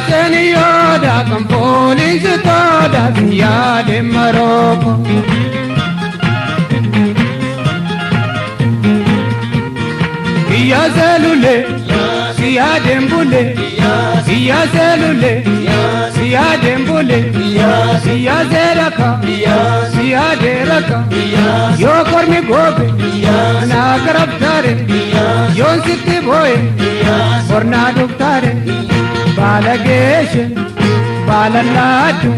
Senioda con polizia toda via de Marocco. Via Zelule, via Dembule, via Zelule, via Dembule, via Zeraka, via Deraka. Yo kormi gobe, na karabtare, yo sitti boy, orna duktare. Balagese, balaladu,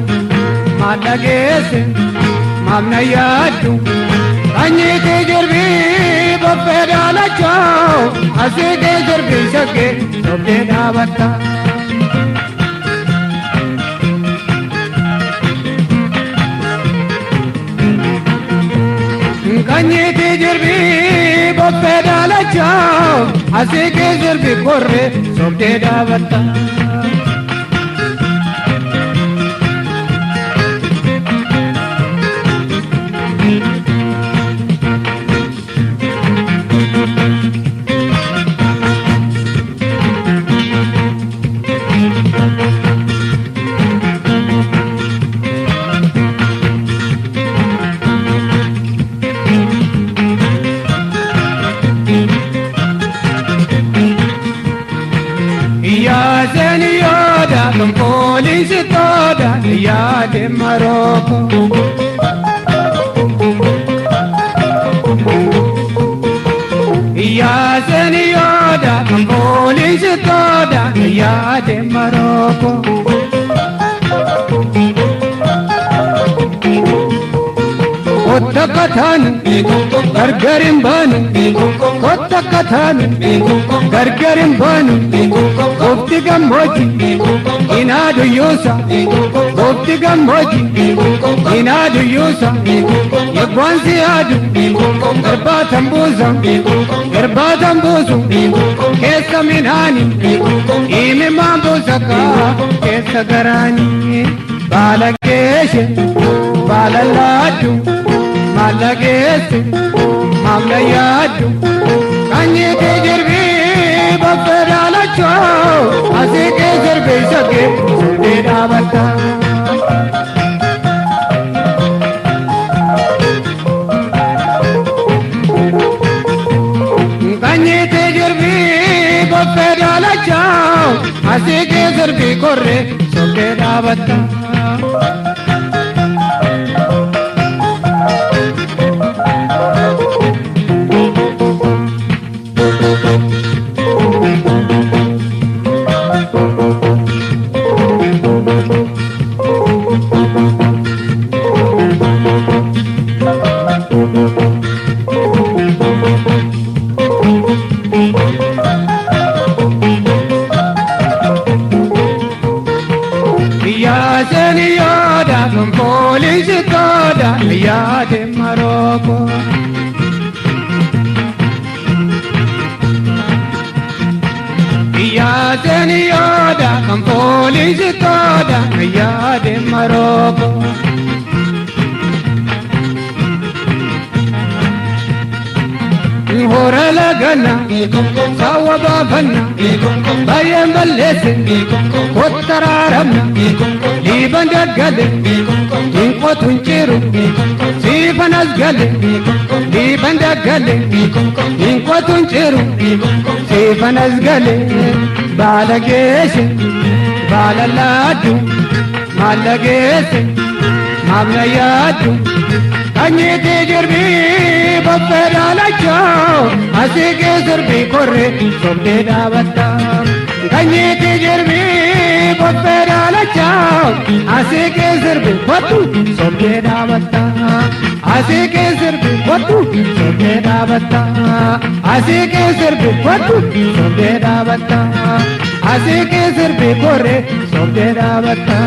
malagese, mamnayadu. Anye ke jarbi, bapedala chao. Ase ke jarbi sake, tobe davata. Anye ke jarbi, bapedala chao. Ase ke jarbi korre, tobe davata. Con polizia toda via de Marocco. Ya Senioda con polizia toda via de Marocco. Kotta kathan gargarim banu, kotta kathan gargarim banu. Gopti gammoji inadu yusa, gopti gammoji inadu yusa. Yagwansi adu garba tambuza, kesa minani ime mambuza ka kesa garani. Balagese, balaladu. Malagese, mamnayadu. Anye ke jarbi, bapedala chao. Ase ke jarbi sake, tobe davata. Anye ke jarbi, bapedala chao. Ase ke jarbi korre, tobe davata. Senioda con polizia toda via de Marocco. Ya Senioda con polizia toda via de Marocco. Hora la gana, sawa babana, bayan balese, kottararamna, liban daggale, inqotun chiru, sifan asgale, liban daggale, inqotun chiru, sifan asgale. Balagese, balaladu, malagese, mamnayadu. Anye ke jarbi, bapedala chao. Ase ke jarbi korre, tobe davata. Anye ke jarbi, bapedala chao. Ase ke jarbi batu, tobe davata. Ase ke jarbi batu, tobe davata. Ase ke jarbi batu, tobe davata. Ase ke jarbi korre, tobe davata.